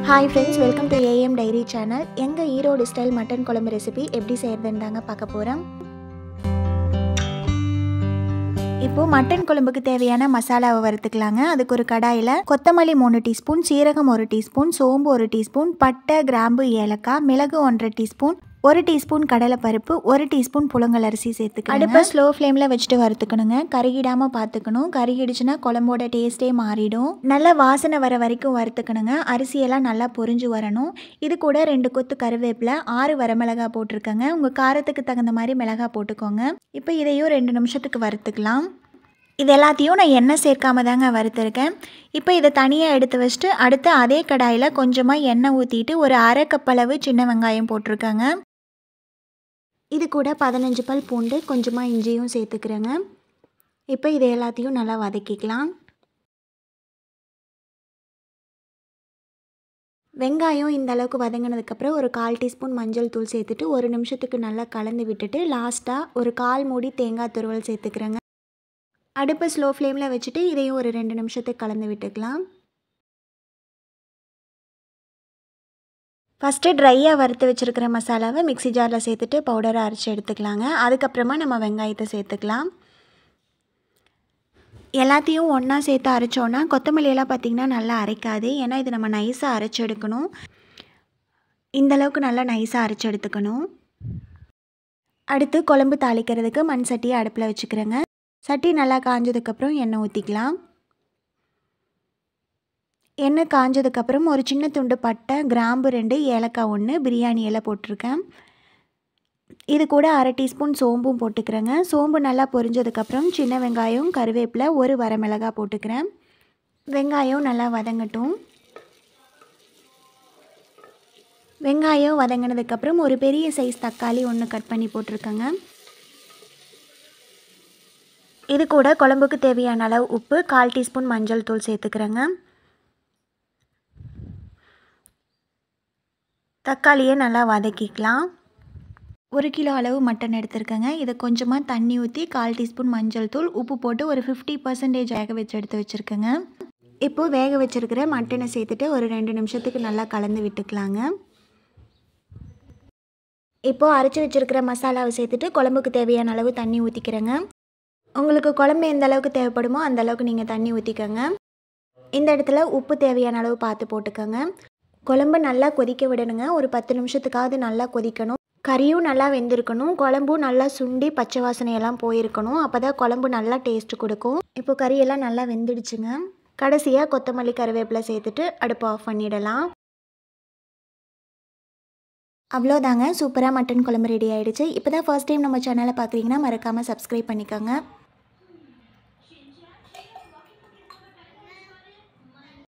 Hi friends, welcome to AM Dairy Channel. எங்க Erode style mutton குழம்பு recipe எப்படி செய்யறதுன்னு தாங்க பார்க்க போறோம். இப்போ மட்டன் குழம்புக்கு தேவையான மசாலாவை வறுத்துக்கலாங்க. அதுக்கு ஒரு கடாயில கொத்தமல்லி 3 டீஸ்பூன், சீரகம் 1 டீஸ்பூன், சோம்பு 1 டீஸ்பூன், பட்டை, கிராம்பு, ஏலக்காய், மிளகு 1/2 டீஸ்பூன், 1 டீஸ்பூன் கடலைப்பருப்பு, 1 டீஸ்பூன் புழுங்கல் அரிசி சேர்த்துக்கணும். அடுப்பை ஸ்லோ ஃப்ளேமில் வச்சுட்டு வறுத்துக்கணுங்க. கருகிடாமல் பார்த்துக்கணும். கருகிடுச்சுன்னா குழம்போட டேஸ்ட்டே மாறிடும். நல்லா வாசனை வர வரைக்கும் வறுத்துக்கணுங்க. அரிசியெல்லாம் நல்லா பொரிஞ்சு வரணும். இது கூட 2 கொத்து கருவேப்பிலை, 6 வரமிளகாய் போட்டிருக்கேங்க. உங்கள் காரத்துக்கு தகுந்த மாதிரி மிளகாய் போட்டுக்கோங்க. இப்போ இதையும் 2 நிமிஷத்துக்கு வறுத்துக்கலாம். இது எல்லாத்தையும் நான் எண்ணெய் சேர்க்காம தாங்க வறுத்துருக்கேன். இப்போ இதை தனியாக எடுத்து வச்சுட்டு அடுத்து அதே கடாயில் கொஞ்சமாக எண்ணெய் ஊற்றிட்டு ஒரு 1/2 கப் அளவு சின்ன வெங்காயம் போட்டிருக்கேங்க. இது கூட 15 பல் பூண்டு, கொஞ்சமாக இஞ்சியும் சேர்த்துக்கிறேங்க. இப்போ இதை எல்லாத்தையும் நல்லா வதக்கிக்கலாம். வெங்காயம் இந்த அளவுக்கு வதங்கினதுக்கப்புறம் ஒரு 1/4 டீஸ்பூன் மஞ்சள் தூள் சேர்த்துட்டு 1 நிமிஷத்துக்கு நல்லா கலந்து விட்டுட்டு லாஸ்ட்டாக ஒரு 1/4 மூடி தேங்காய் துருவல் சேர்த்துக்கிறேங்க. அடுப்பை ஸ்லோ ஃப்ளேமில் வச்சுட்டு இதையும் ஒரு 2 நிமிஷத்துக்கு கலந்து விட்டுக்கலாம். ஃபஸ்ட்டு ட்ரையாக வறுத்து வச்சுருக்கிற மசாலாவை மிக்ஸி ஜாரில் சேர்த்துட்டு பவுடரை அரைச்சி எடுத்துக்கலாங்க. அதுக்கப்புறமா நம்ம வெங்காயத்தை சேர்த்துக்கலாம். எல்லாத்தையும் ஒன்றா சேர்த்து அரைச்சோன்னா கொத்தமல்லியெல்லாம் பார்த்திங்கன்னா நல்லா அரைக்காது. ஏன்னா இது நம்ம நைஸாக அரைச்சி எடுக்கணும். இந்தளவுக்கு நல்லா நைஸாக அரைச்சி எடுத்துக்கணும். அடுத்து குழம்பு தாளிக்கிறதுக்கு மண் சட்டியை அடுப்பில் வச்சுக்கிறேங்க. சட்டி நல்லா காஞ்சதுக்கப்புறம் எண்ணெய் ஊற்றிக்கலாம். எண்ணெய் காஞ்சதுக்கப்புறம் ஒரு சின்ன துண்டு பட்டை, கிராம்பு 2, ஏலக்காய் 1, பிரியாணி இலை போட்டிருக்கேன். இது கூட 1/2 டீஸ்பூன் சோம்பும் போட்டுக்கிறேங்க. சோம்பு நல்லா பொரிஞ்சதுக்கப்புறம் சின்ன வெங்காயம், கருவேப்பிலை, 1 வரமிளகாய் போட்டுக்கிறேன். வெங்காயம் நல்லா வதங்கட்டும். வெங்காயம் வதங்கினதுக்கப்புறம் ஒரு பெரிய சைஸ் தக்காளி 1 கட் பண்ணி போட்டிருக்கேங்க. இது கூட குழம்புக்கு தேவையான அளவு உப்பு, 1/4 டீஸ்பூன் மஞ்சள் தூள் சேர்த்துக்கிறேங்க. தக்காளியை நல்லா வதக்கிக்கலாம். 1 கிலோ அளவு மட்டன் எடுத்துருக்கேங்க. இதை கொஞ்சமாக தண்ணி ஊற்றி 1/4 டீஸ்பூன் மஞ்சள் தூள், உப்பு போட்டு ஒரு 50% வேக வச்சு எடுத்து வச்சுருக்கேங்க. இப்போது வேக வச்சுருக்கிற மட்டனை சேர்த்துட்டு ஒரு 2 நிமிஷத்துக்கு நல்லா கலந்து விட்டுக்கலாங்க. இப்போது அரைச்சி வச்சுருக்கிற மசாலாவை சேர்த்துட்டு குழம்புக்கு தேவையான அளவு தண்ணி ஊற்றிக்கிறேங்க. உங்களுக்கு குழம்பு எந்த அளவுக்கு தேவைப்படுமோ அந்த அளவுக்கு நீங்கள் தண்ணி ஊற்றிக்கோங்க. இந்த இடத்துல உப்பு தேவையான அளவு பார்த்து போட்டுக்கோங்க. குழம்பு நல்லா கொதிக்க விடணுங்க. ஒரு 10 நிமிஷத்துக்காவது நல்லா கொதிக்கணும். கறியும் நல்லா வெந்திருக்கணும். குழம்பும் நல்லா சுண்டி பச்சை வாசனையெல்லாம் போயிருக்கணும். அப்போ தான் குழம்பு நல்லா டேஸ்ட்டு கொடுக்கும். இப்போ கறியெல்லாம் நல்லா வெந்துடுச்சுங்க. கடைசியாக கொத்தமல்லி, கருவேப்பிலை சேர்த்துட்டு அடுப்பை ஆஃப் பண்ணிடலாம். அவ்வளோதாங்க, சூப்பராக மட்டன் குழம்பு ரெடி ஆகிடுச்சு. இப்போ தான் ஃபர்ஸ்ட் டைம் நம்ம சேனலை பார்க்குறீங்கன்னா மறக்காமல் சப்ஸ்கிரைப் பண்ணிக்கோங்க.